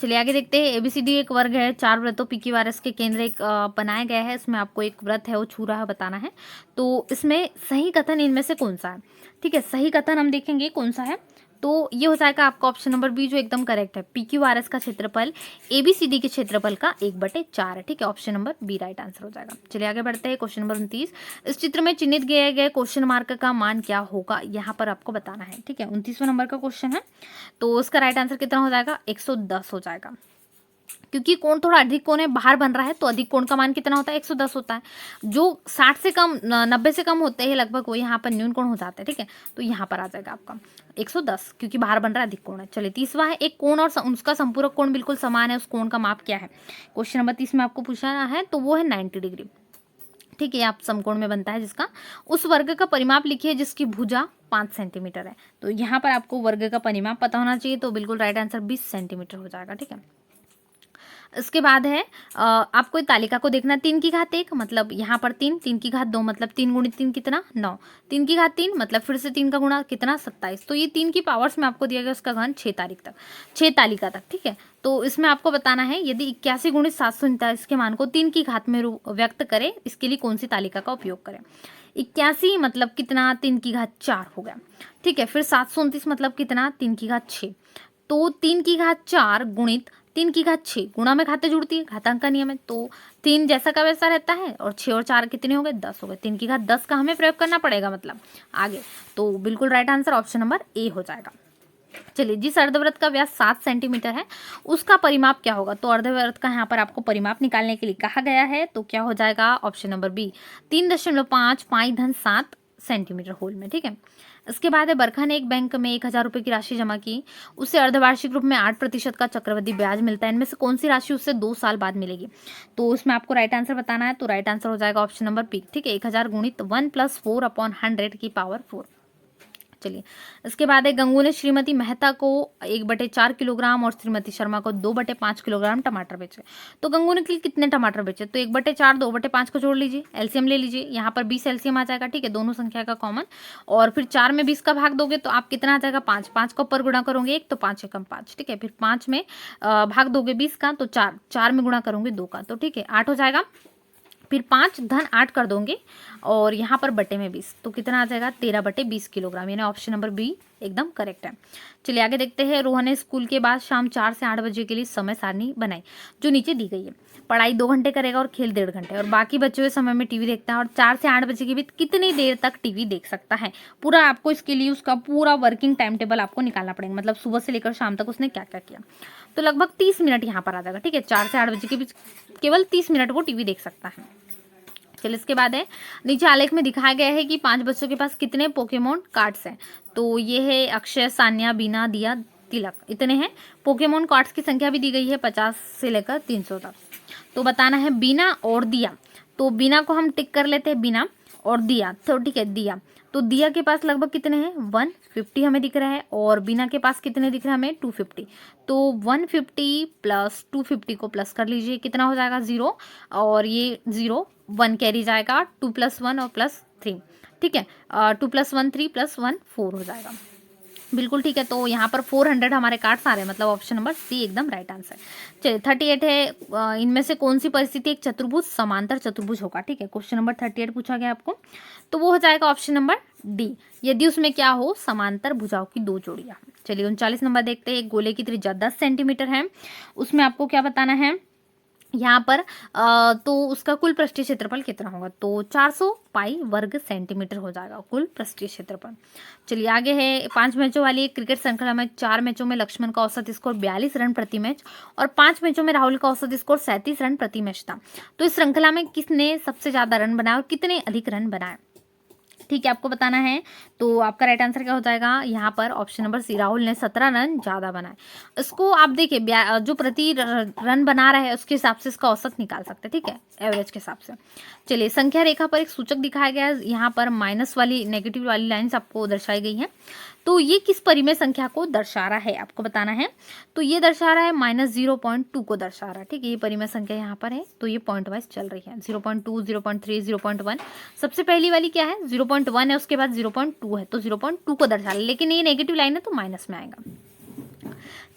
[SPEAKER 1] चलिए आगे देखते हैं। एबीसीडी एक वर्ग है, 4 व्रतों PQRS के केंद्र एक बनाया गया है, इसमें आपको एक व्रत है वो छू रहा है बताना है। तो इसमें सही कथन इनमें से कौन सा है, ठीक है। सही कथन हम देखेंगे कौन सा है, तो ये हो जाएगा आपका ऑप्शन नंबर बी, जो एकदम करेक्ट है। PQRS का क्षेत्रफल ABCD के क्षेत्रफल का 1/4 है, ठीक है। Option number B right answer हो जाएगा। चलिए आगे बढ़ते हैं। क्वेश्चन नंबर 29, इस चित्र में चिन्हित किए गए क्वेश्चन मार्क का मान क्या होगा, यहाँ पर आपको बताना है, ठीक है। 29वां नंबर का क्वेश्चन है, तो उसका राइट आंसर कितना हो जाएगा, 110 हो जाएगा। क्योंकि कोण थोड़ा अधिक कोण है, बाहर बन रहा है, तो अधिक कोण का मान कितना होता है, 110 होता है। जो 60 से कम 90 से कम होते हैं लगभग, वो यहाँ पर न्यून कोण हो जाते हैं, ठीक है। तो यहाँ पर आ जाएगा आपका 110, क्योंकि बाहर बन रहा है, अधिक कोण है। चलिए 30वां है, एक कोण और उसका संपूरक कोण बिल्कुल समान है, उस कोण का माप क्या है। क्वेश्चन नंबर 30 में आपको पूछना है, तो वो है 90 डिग्री, ठीक है। आप समकोण में बनता है जिसका, उस वर्ग का परिमाप लिखिए जिसकी भुजा 5 सेंटीमीटर है। तो यहाँ पर आपको वर्ग का परिमाप पता होना चाहिए, तो बिल्कुल राइट आंसर 20 सेंटीमीटर हो जाएगा, ठीक है। इसके बाद है आपको तालिका को देखना, 3 की घात 1 मतलब यहाँ पर 3 की घात 2 मतलब 3 गुणित 3 कितना 9, 3 की घात 3 मतलब फिर से 3 का गुणा कितना 27। तो ये 3 की पावर्स में आपको दिया गया उसका घन 6 तालिका तक, ठीक है। तो इसमें आपको बताना है, यदि 81 गुणित 739 के मान को 3 की घात में व्यक्त करें, इसके लिए कौन सी तालिका का उपयोग करें। 81 मतलब कितना 3 की घात 4 हो गया, ठीक है। फिर 729 मतलब कितना 3 की घात 6, तो 3 की घात 4 गुणित 3 की घात 6, गुणा में घातें जुड़ती है, घातांक का नियम है, तो 3 जैसा का वैसा रहता है, और 6 और 4 कितने हो गए 10 हो गए। 3 की घात 10 का हमें प्रयोग करना पड़ेगा मतलब आगे, तो बिल्कुल right answer option number A हो जाएगा। चलिए, जिस अर्धवृत्त का व्यास 7 सेंटीमीटर है उसका परिमाप क्या होगा। तो अर्धवृत्त का यहाँ पर आपको परिमाप निकालने के लिए कहा गया है, तो क्या हो जाएगा option number b, 3.5 π/7 centimetre whole में, ठीक है। इसके बाद है, बरखा ने एक बैंक में 1000 रुपये की राशि जमा की, उसे अर्धवार्षिक रूप में 8% का चक्रवृद्धि ब्याज मिलता है, इनमें से कौन सी राशि उससे 2 साल बाद मिलेगी। तो उसमें आपको राइट आंसर बताना है, तो राइट आंसर हो जाएगा ऑप्शन नंबर बी, ठीक है। 1000 गुणित 1 + 4/100 की पावर 4। चलिए, इसके बाद है गंगू ने श्रीमती मेहता को 1/4 किलोग्राम और श्रीमती शर्मा को 2/5 किलोग्राम टमाटर बेचे। तो गंगू ने कितने टमाटर बेचे? तो 1/4 2/5 को जोड़ लीजिए, एलसीएम ले लीजिए। यहाँ पर 20 एलसीएम आ जाएगा, ठीक है, दोनों संख्या का कॉमन। और फिर 4 में 20 का भाग दोगे तो आप कितना आ जाएगा? 5। 5 को ऊपर गुणा करोगे 1 तो 5 एकम 5, ठीक है। फिर 5 में भाग दोगे 20 का तो 4, 4 में गुणा करोगे 2 का, तो ठीक है 8 हो जाएगा। फिर 5 धन 8 कर दोगे और यहाँ पर बटे में 20, तो कितना आ जाएगा? 13/20 किलोग्राम, यानी ऑप्शन नंबर बी एकदम करेक्ट है। चलिए आगे देखते हैं। रोहन ने स्कूल के बाद शाम 4 से 8 बजे के लिए समय सारणी बनाई जो नीचे दी गई है। पढ़ाई 2 घंटे करेगा और खेल 1.5 घंटे, और बाकी बचे हुए समय में टीवी देखता है। और 4 से 8 बजे के बीच कितनी देर तक टीवी देख सकता है? पूरा आपको इसके लिए उसका पूरा वर्किंग टाइम टेबल आपको निकालना पड़ेगा, मतलब सुबह से लेकर शाम तक उसने क्या क्या किया। तो लगभग 30 मिनट यहाँ पर आ जाएगा, ठीक है। 4 से 8 बजे के बीच केवल 30 मिनट वो टीवी देख सकता है। चलिए इसके बाद है, नीचे आलेख में दिखाया गया है कि 5 बच्चों के पास कितने पोकेमोन कार्ड्स हैं। तो ये है अक्षय, सान्या, बीना, दिया, तिलक, इतने हैं। पोकेमोन कार्ड्स की संख्या भी दी गई है 50 से लेकर 300 तक। तो बताना है बीना और दिया। तो बीना को हम टिक कर लेते हैं, बीना और दिया, तो ठीक है दिया। तो दिया के पास लगभग कितने हैं? 150 हमें दिख रहा है, और बीना के पास कितने दिख रहा है हमें? 250। तो 150 प्लस 250 को प्लस कर लीजिए, कितना हो जाएगा? 0, और ये 0 1 कैरी जाएगा, 2 + 1 और +3, ठीक है। 2 + 1 3 + 1 4 हो जाएगा, बिल्कुल ठीक है। तो यहाँ पर 400 हमारे कार्ड्स आ रहे हैं, मतलब ऑप्शन नंबर सी एकदम राइट आंसर। चलिए 38 है, इनमें से कौन सी परिस्थिति एक चतुर्भुज समांतर चतुर्भुज होगा, ठीक है। क्वेश्चन नंबर 38 पूछा गया आपको, तो वो हो जाएगा ऑप्शन नंबर डी, यदि उसमें क्या हो? समांतर भुजाओं की 2 जोड़ियां। चलिए 39 नंबर देखते हैं। एक गोले की त्रिज्या 10 सेंटीमीटर है, उसमें आपको क्या बताना है यहाँ पर? तो उसका कुल पृष्ठीय क्षेत्रफल कितना होगा? तो 400 पाई वर्ग सेंटीमीटर हो जाएगा कुल पृष्ठीय क्षेत्रफल। चलिए आगे है, 5 मैचों वाली एक क्रिकेट श्रृंखला में 4 मैचों में लक्ष्मण का औसत स्कोर 42 रन प्रति मैच और 5 मैचों में राहुल का औसत स्कोर 37 रन प्रति मैच था। तो इस श्रृंखला में किसने सबसे ज्यादा रन बनाए और कितने अधिक रन बनाए, ठीक है, आपको बताना है। तो आपका राइट आंसर क्या हो जाएगा यहाँ पर? ऑप्शन नंबर सी, राहुल ने 17 रन ज्यादा बनाए। इसको आप देखिए, जो प्रति रन बना रहा है उसके हिसाब से इसका औसत निकाल सकते हैं, ठीक है, एवरेज के हिसाब से। चलिए संख्या रेखा पर एक सूचक दिखाया गया है, यहाँ पर माइनस वाली नेगेटिव वाली लाइन्स आपको दर्शाई गई हैं। तो ये किस परिमेय संख्या को दर्शा रहा है आपको बताना है। तो ये दर्शा रहा है -0.2 को दर्शा रहा है, ठीक है। ये परिमेय संख्या यहाँ पर है, तो ये पॉइंट वाइज चल रही है। 0.2, 0.3, 0.1। सबसे पहली वाली क्या है? 0.1 है, उसके बाद 0.2 है, तो 0.2 को दर्शा रहा है, लेकिन ये नेगेटिव लाइन है तो माइनस में आएगा।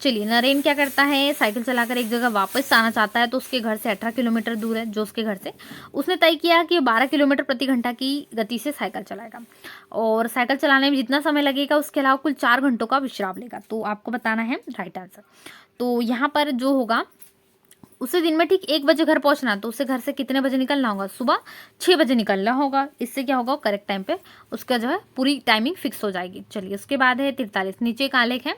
[SPEAKER 1] चलिए नरेन क्या करता है? साइकिल चलाकर एक जगह वापस आना चाहता है, तो उसके घर से 18 किलोमीटर दूर है, जो उसके घर से उसने तय किया कि 12 किलोमीटर प्रति घंटा की गति से साइकिल चलाएगा, और साइकिल चलाने में जितना समय लगेगा उसके अलावा कुल 4 घंटों का विश्राम लेगा। तो आपको बताना है राइट आंसर। तो यहाँ पर जो होगा, उसे दिन में ठीक 1 बजे घर पहुंचना, तो उसे घर से कितने बजे निकलना होगा? सुबह 6 बजे निकलना होगा। इससे क्या होगा? करेक्ट टाइम पे उसका जो है पूरी टाइमिंग फिक्स हो जाएगी। चलिए उसके बाद है 43, नीचे एक आलेख है,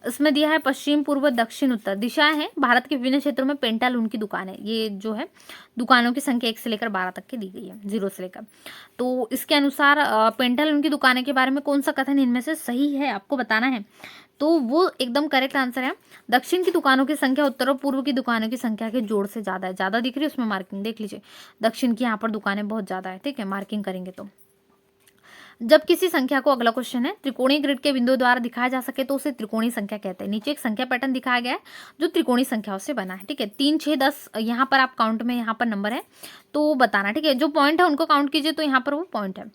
[SPEAKER 1] इसमें दिया है पश्चिम, पूर्व, दक्षिण, उत्तर दिशाएं हैं। भारत के विभिन्न क्षेत्रों में पेंटालून की दुकान है। ये जो है दुकानों की संख्या 1 से लेकर 12 तक की दी गई है, 0 से लेकर। तो इसके अनुसार पेंटालून की दुकानें के बारे में कौन सा कथन इनमें से सही है आपको बताना है। तो वो एकदम करेक्ट आंसर है, दक्षिण की दुकानों की संख्या उत्तर और पूर्व की दुकानों की संख्या के जोड़ से ज्यादा है। ज्यादा दिख रही है उसमें मार्किंग देख लीजिए, दक्षिण की यहाँ पर दुकानें बहुत ज्यादा है, ठीक है, मार्किंग करेंगे तो। जब किसी संख्या को, अगला क्वेश्चन है, त्रिकोणीय ग्रिड के बिंदुओं द्वारा दिखाया जा सके तो उसे त्रिकोणीय संख्या कहते हैं। नीचे एक संख्या पैटर्न दिखाया गया है जो त्रिकोणीय संख्याओं से बना है, ठीक है। 3, 6, 10 यहाँ पर आप काउंट में यहाँ पर नंबर है तो बताना, ठीक है। जो पॉइंट है उनको काउंट कीजिए, तो यहाँ पर वो पॉइंट है।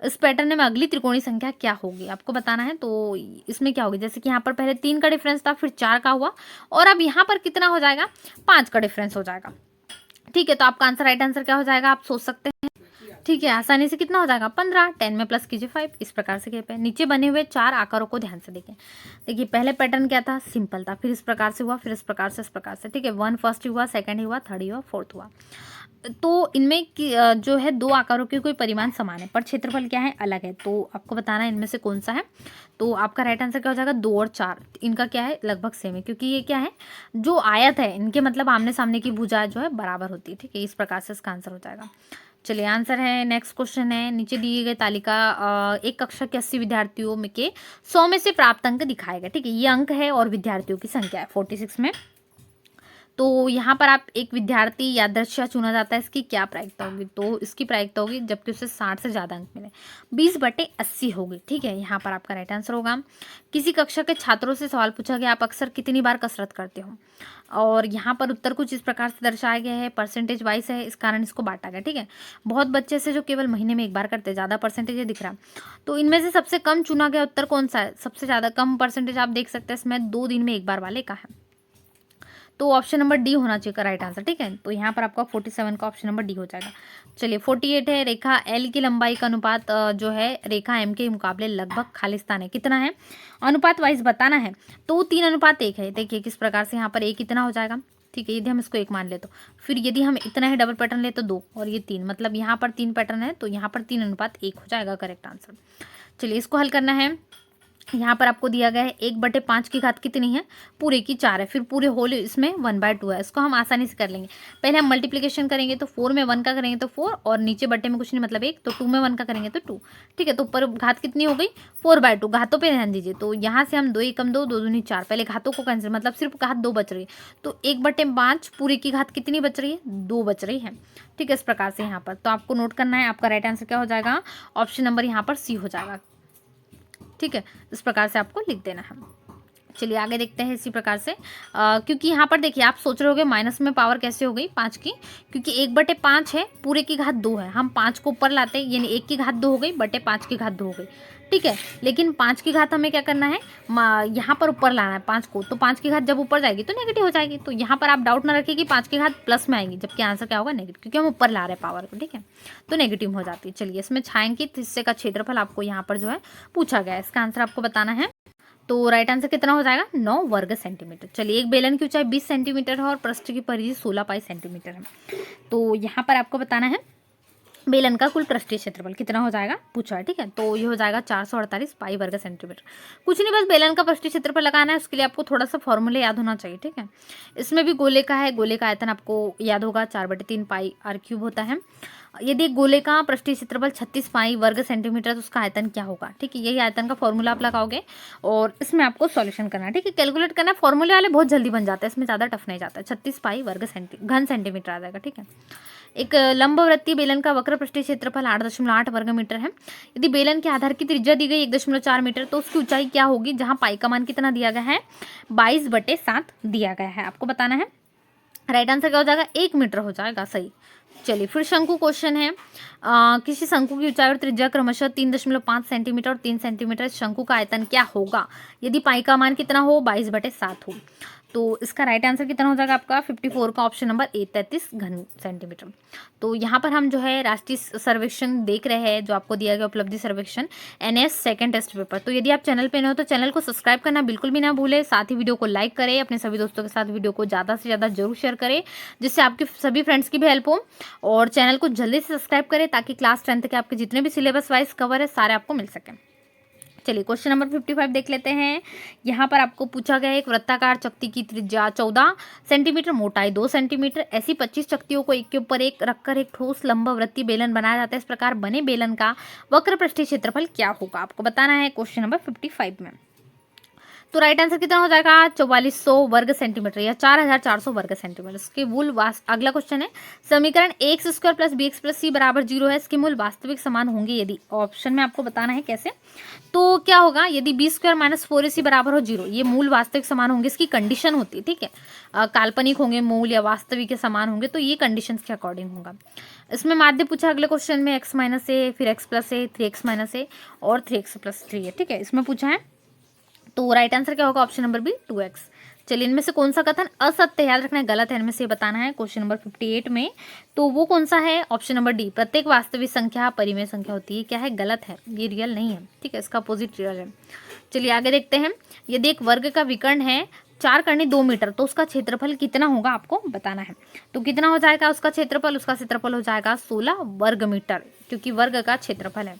[SPEAKER 1] इस पैटर्न में अगली त्रिकोणीय संख्या क्या होगी आपको बताना है। तो इसमें क्या होगी, जैसे कि यहाँ पर पहले 3 का डिफरेंस था, फिर 4 का हुआ, और अब यहाँ पर कितना हो जाएगा? 5 का डिफरेंस हो जाएगा, ठीक है। तो आपका आंसर, राइट आंसर क्या हो जाएगा आप सोच सकते हैं, ठीक है। आसानी से कितना हो जाएगा? 15, 10 में प्लस कीजिए 5, इस प्रकार से पे नीचे बने हुए 4 आकारों को ध्यान से देखें। देखिए पहले पैटर्न क्या था? सिंपल था, फिर इस प्रकार से हुआ, फिर इस प्रकार से, इस प्रकार से, ठीक है। 1 फर्स्ट हुआ, सेकंड हुआ, थर्ड हुआ, फोर्थ हुआ। तो इनमें जो है 2 आकारों के कोई परिमाण समान है पर क्षेत्रफल क्या है? अलग है। तो आपको बताना है इनमें से कौन सा है। तो आपका राइट आंसर क्या हो जाएगा? 2 और 4, इनका क्या है? लगभग सेम है, क्योंकि ये क्या है, जो आयत है इनके मतलब आमने सामने की भुजा जो है बराबर होती है, ठीक है। इस प्रकार से इसका आंसर हो जाएगा। चलिए आंसर है, नेक्स्ट क्वेश्चन है, नीचे दिए गए तालिका एक कक्षा के 80 विद्यार्थियों में के 100 में से प्राप्त अंक दिखाए गए, ठीक है। ये अंक है और विद्यार्थियों की संख्या है 46 में। तो यहाँ पर आप एक विद्यार्थी या दृश्य चुना जाता है, इसकी क्या प्रायिकता होगी? तो इसकी प्रायिकता होगी जबकि उसे 60 से ज़्यादा अंक मिले, 20/80 होगी। ठीक है, यहाँ पर आपका राइट आंसर होगा। किसी कक्षा के छात्रों से सवाल पूछा गया, आप अक्सर कितनी बार कसरत करते हो? और यहाँ पर उत्तर कुछ इस प्रकार से दर्शाया गया है, परसेंटेज वाइज है, इस कारण इसको बांटा गया। ठीक है, बहुत बच्चे से जो केवल महीने में एक बार करते हैं, ज़्यादा परसेंटेज है दिख रहा। तो इनमें से सबसे कम चुना गया उत्तर कौन सा है? सबसे ज़्यादा कम परसेंटेज आप देख सकते हैं इसमें 2 दिन में एक बार वाले का है, तो ऑप्शन नंबर डी होना चाहिए राइट आंसर। ठीक है, तो यहाँ पर आपका 47 का ऑप्शन नंबर डी हो जाएगा। चलिए 48 है, रेखा एल की लंबाई का अनुपात जो है रेखा एम के मुकाबले लगभग खालिस्तान है, कितना है? अनुपात वाइज बताना है, तो 3:1 है। देखिए किस प्रकार से यहाँ पर एक कितना हो जाएगा। ठीक है, यदि हम इसको 1 मान ले तो फिर यदि हम इतना है डबल पैटर्न ले तो 2 और ये 3, मतलब यहाँ पर 3 पैटर्न है तो यहाँ पर 3:1 हो जाएगा करेक्ट आंसर। चलिए इसको हल करना है। यहाँ पर आपको दिया गया है 1/5 की घात कितनी है? पूरे की 4 है, फिर पूरे होल इसमें 1/2 है। इसको हम आसानी से कर लेंगे। पहले हम मल्टीप्लिकेशन करेंगे तो 4 में 1 का करेंगे तो 4 और नीचे बटे में कुछ नहीं मतलब 1, तो 2 में 1 का करेंगे तो 2। ठीक है, तो ऊपर घात कितनी हो गई? 4/2। घातों पे ध्यान दीजिए, तो यहाँ से हम 2 एकम 2, 2 दूनी 4, पहले घातों को कैंसिल, मतलब सिर्फ घात 2 बच रही है, तो 1/5 पूरे की घात कितनी बच रही है? 2 बच रही है। ठीक है, इस प्रकार से यहाँ पर तो आपको नोट करना है, आपका राइट आंसर क्या हो जाएगा? ऑप्शन नंबर यहाँ पर सी हो जाएगा। ठीक है, इस प्रकार से आपको लिख देना है। चलिए आगे देखते हैं इसी प्रकार से। क्योंकि यहाँ पर देखिए आप सोच रहे होगे माइनस में पावर कैसे हो गई 5 की, क्योंकि 1/5 है, पूरे की घात 2 है, हम 5 को ऊपर लाते हैं यानी 1 की घात 2 हो गई, बटे 5 की घात 2 हो गई। ठीक है, लेकिन 5 की घात हमें क्या करना है? यहाँ पर ऊपर लाना है 5 को, तो 5 की घात जब ऊपर जाएगी तो नेगेटिव हो जाएगी। तो यहाँ पर आप डाउट ना रखिए कि 5 की घात प्लस में आएगी, जबकि आंसर क्या होगा? नेगेटिव, क्योंकि हम ऊपर ला रहे हैं पावर को। ठीक है, तो नेगेटिव हो जाती है। चलिए इसमें छायांकित हिस्से का क्षेत्रफल आपको यहाँ पर जो है पूछा गया है, इसका आंसर आपको बताना है। तो राइट आंसर कितना हो जाएगा? 9 वर्ग सेंटीमीटर। चलिए एक बेलन की ऊंचाई 20 सेंटीमीटर है और पृष्ठ की परिधि 16 पाई सेंटीमीटर है। तो यहाँ पर आपको बताना है बेलन का कुल पृष्ठीय क्षेत्रफल कितना हो जाएगा, पूछा है। ठीक है, तो ये हो जाएगा 448 पाई वर्ग सेंटीमीटर। कुछ नहीं, बस बेलन का पृष्ठीय क्षेत्रफल लगाना है, उसके लिए आपको थोड़ा सा फॉर्मूले याद होना चाहिए। ठीक है, इसमें भी गोले का है, गोले का आयतन आपको याद होगा 4/3 पाई r³ होता है। यदि गोले का पृष्ठीय क्षेत्रफल 36 पाई वर्ग सेंटीमीटर तो उसका आयतन क्या होगा? ठीक है, यही आयतन का फॉर्मूला आप लगाओगे और इसमें आपको सॉल्यूशन करना है। ठीक है, कैलकुलेट करना है, फॉर्मूले वाले बहुत जल्दी बन जाता है, इसमें ज़्यादा टफ नहीं जाता है। 36 पाई वर्ग घन सेंटीमीटर आ जाएगा। ठीक है, एक लंबवृत्तीय बेलन का वक्र पृष्ठीय क्षेत्रफल 8.8 वर्ग मीटर है। यदि बेलन के आधार की त्रिज्या दी गई 1.4 मीटर तो उसकी ऊंचाई क्या होगी? जहां पाई का मान कितना दिया गया है? 22/7 दिया गया है, आपको बताना है। राइट आंसर क्या हो जाएगा? 1 मीटर हो जाएगा, सही। चलिए फिर शंकु क्वेश्चन है। किसी शंकु की ऊंचाई और त्रिज्या क्रमशः 3.5 सेंटीमीटर और 3 सेंटीमीटर, शंकु का आयतन क्या होगा यदि पाई का मान कितना हो? 22/7 हो। तो इसका राइट आंसर कितना हो जाएगा आपका? 54 का ऑप्शन नंबर ए, 33 घन सेंटीमीटर। तो यहाँ पर हम जो है राष्ट्रीय सर्वेक्षण देख रहे हैं, जो आपको दिया गया उपलब्धि सर्वेक्षण NS सेकंड टेस्ट पेपर। तो यदि आप चैनल पे नए हो तो चैनल को सब्सक्राइब करना बिल्कुल भी ना भूलें, साथ ही वीडियो को लाइक करें, अपने सभी दोस्तों के साथ वीडियो को ज़्यादा से ज़्यादा जरूर शेयर करें, जिससे आपके सभी फ्रेंड्स की भी हेल्प हो। और चैनल को जल्दी से सब्सक्राइब करें ताकि क्लास 10th के आपके जितने भी सिलेबस वाइज कवर है सारे आपको मिल सकें। चलिए क्वेश्चन नंबर 55 देख लेते हैं। यहाँ पर आपको पूछा गया है एक वृत्ताकार चक्ति की त्रिज्या 14 सेंटीमीटर, मोटाई 2 सेंटीमीटर, ऐसी 25 चक्तियों को एक के ऊपर एक रखकर एक ठोस लंबवृत्तीय बेलन बनाया जाता है। इस प्रकार बने बेलन का वक्र पृष्ठीय क्षेत्रफल क्या होगा, आपको बताना है क्वेश्चन नंबर 55 में। तो राइट आंसर कितना हो जाएगा? 4400 वर्ग सेंटीमीटर या 4400 वर्ग सेंटीमीटर। इसके मूल अगला क्वेश्चन है, समीकरण x² plus bx plus c बराबर 0 है, इसके मूल वास्तविक समान होंगे यदि। ऑप्शन में आपको बताना है कैसे। तो क्या होगा? यदि b² माइनस 4ac बराबर हो 0, ये मूल वास्तविक समान होंगे, इसकी कंडीशन होती है। ठीक है, काल्पनिक होंगे मूल या वास्तविक के समान होंगे, तो ये कंडीशन के अकॉर्डिंग होगा। इसमें माध्य पूछा अगले क्वेश्चन में x माइनस ए, फिर x प्लस ए, 3x माइनस ए और 3x प्लस 3 है। ठीक है, इसमें पूछा है, तो राइट आंसर क्या होगा? Option number B, 2x। चलिए इनमें से कौन सा कथन असत्य, याद रखना है, गलत है, इनमें से बताना है क्वेश्चन नंबर 58 में। तो वो कौन सा है? ऑप्शन नंबर डी, प्रत्येक वास्तविक संख्या परिमेय संख्या होती है। क्या है? गलत है, ये रियल नहीं है। ठीक है, इसका अपोजिट रियल है। चलिए आगे देखते हैं। यदि एक वर्ग का विकर्ण है 4 × 2 मीटर तो उसका क्षेत्रफल कितना होगा, आपको बताना है। तो कितना हो जाएगा उसका क्षेत्रफल? उसका क्षेत्रफल हो जाएगा 16 वर्ग मीटर, क्योंकि वर्ग का क्षेत्रफल है।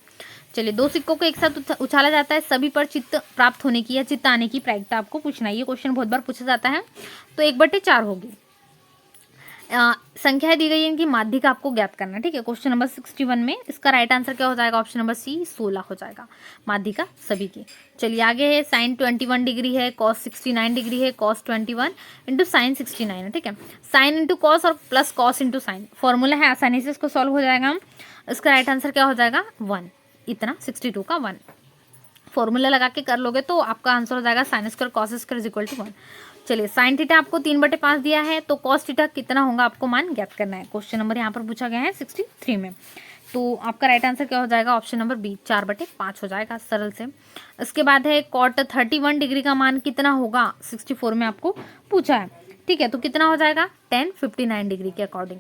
[SPEAKER 1] चलिए 2 सिक्कों को एक साथ उछाला जाता है, सभी पर चित्त प्राप्त होने की या चित्त आने की प्रायिकता आपको पूछना है। ये क्वेश्चन बहुत बार पूछा जाता है, तो 1/4 होगी। संख्याएं दी गई है, इनकी माध्यिका आपको ज्ञात करना है। ठीक है, क्वेश्चन नंबर 61 में इसका राइट आंसर क्या हो जाएगा? ऑप्शन नंबर सी 16 हो जाएगा, माध्यिका सभी की। चलिए आगे है, साइन 21 डिग्री है, कॉस 69 डिग्री है, कॉस 21 इंटू साइन 69 है। ठीक है, साइन इंटू कॉस और plus cos into sine formula है, आसानी से इसको सॉल्व हो जाएगा। हम इसका राइट आंसर क्या हो जाएगा? 1, इतना 62 का 1 फॉर्मूला लगा के कर लोगे तो आपका आंसर हो जाएगा sine square cos square is equal to 1। चलिए साइन थीटा आपको 3/5 दिया है, तो कॉस थीटा कितना होगा आपको मान ज्ञात करना है। क्वेश्चन नंबर यहाँ पर पूछा गया है 63 में, तो आपका राइट आंसर क्या हो जाएगा? ऑप्शन नंबर बी 4/5 हो जाएगा, सरल से। इसके बाद है कॉट 31 डिग्री का मान कितना होगा? 64 में आपको पूछा है। ठीक है, तो कितना हो जाएगा? 10 59 डिग्री के अकॉर्डिंग।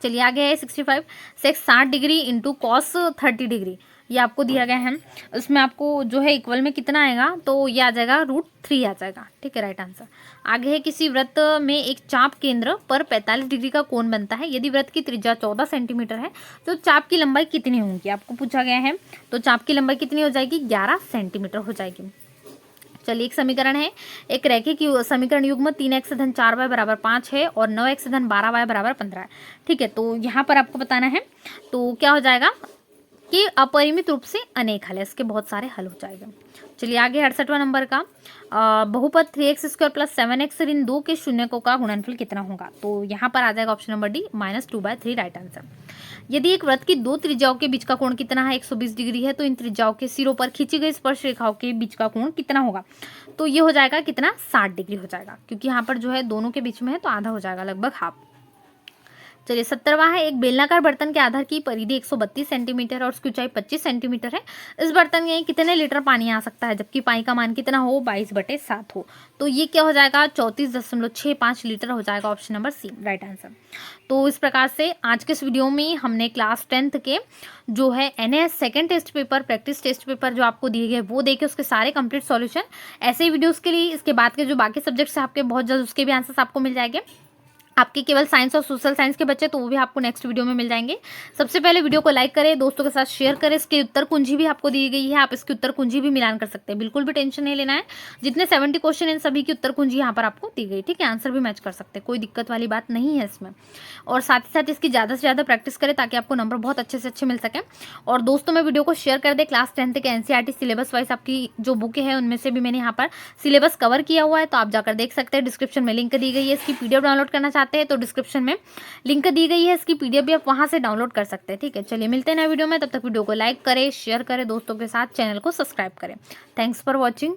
[SPEAKER 1] चलिए आगे है 65, sex 60 degree into cos 30 degree, ये आपको दिया गया है। इसमें आपको जो है इक्वल में कितना आएगा? तो ये आ जाएगा √3 आ जाएगा। ठीक है, राइट आंसर। आगे है, किसी वृत्त में एक चाप केंद्र पर 45 डिग्री का कोण बनता है, यदि वृत्त की त्रिज्या 14 सेंटीमीटर है तो चाप की लंबाई कितनी होगी? आपको पूछा गया है, तो चाप की लंबाई कितनी हो जाएगी? 11 सेंटीमीटर हो जाएगी। चलिए एक समीकरण है, एक रैखिक समीकरण युग्म 3x धन 4y बराबर 5 है और 9x धन 12y बराबर 15 है। ठीक है, तो यहाँ पर आपको बताना है, तो क्या हो जाएगा कि अपरिमित रूप से अनेक हल है, इसके बहुत सारे हल हो जाएंगे। चलिए आगे 68वां नंबर का बहुपद 3x² + 7x इन दो के शून्यकों का गुणनफल कितना होगा? तो यहाँ पर आ जाएगा option number D -2/3 right answer. यदि एक वृत्त की दो त्रिज्याओं के बीच का कोण कितना है? 120 डिग्री है, तो इन त्रिज्याओं के सिरों पर खींची गई स्पर्श रेखाओं के बीच का कोण कितना होगा? तो ये हो जाएगा कितना? 60 डिग्री हो जाएगा, क्योंकि यहाँ पर जो है दोनों के बीच में है तो आधा हो जाएगा, लगभग हाफ। चलिए 70वां है, एक बेलनाकार बर्तन के आधार की परिधि 132 सेंटीमीटर और उसकी ऊंचाई 25 सेंटीमीटर है। इस बर्तन में कितने लीटर पानी आ सकता है, जबकि पानी का मान कितना हो? 22/7 हो। तो ये क्या हो जाएगा? 34.65 लीटर हो जाएगा, option number C right answer. तो इस प्रकार से आज के इस वीडियो में हमने क्लास 10th के जो है NAS second test paper, practice test paper जो आपको दिए गए वो देखे, उसके सारे कंप्लीट सॉल्यूशन। ऐसे ही वीडियोस के लिए इसके बाद के जो बाकी सब्जेक्ट्स हैं आपके, बहुत जल्द उसके भी आंसर्स आपको मिल जाएंगे। आपके केवल साइंस और सोशल साइंस के बच्चे, तो वो भी आपको नेक्स्ट वीडियो में मिल जाएंगे। सबसे पहले वीडियो को लाइक करें, दोस्तों के साथ शेयर करें। इसकी उत्तर कुंजी भी आपको दी गई है, आप इसकी उत्तर कुंजी भी मिलान कर सकते हैं, बिल्कुल भी टेंशन नहीं लेना है। जितने 70 क्वेश्चन इन सभी की उत्तर कुंजी यहाँ पर आपको दी गई। ठीक है, आंसर भी मैच कर सकते हैं, कोई दिक्कत वाली बात नहीं है इसमें। और साथ ही साथ इसकी ज़्यादा से ज़्यादा प्रैक्टिस करें ताकि आपको नंबर बहुत अच्छे से अच्छे मिल सकें। और दोस्तों में वीडियो को शेयर कर दे। क्लास 10th के NCERT सिलेबस वाइज आपकी जो बुक है उनमें से भी मैंने यहाँ पर सिलेबस कवर किया हुआ है, तो आप जाकर देख सकते हैं। डिस्क्रिप्शन में लिंक दी गई है, इसकी PDF डाउनलोड करना चाहते हैं तो डिस्क्रिप्शन में लिंक दी गई है, इसकी PDF भी आप वहां से डाउनलोड कर सकते हैं। ठीक है, चलिए मिलते हैं नए वीडियो में, तब तक वीडियो को लाइक करें, शेयर करें दोस्तों के साथ, चैनल को सब्सक्राइब करें। Thanks for watching.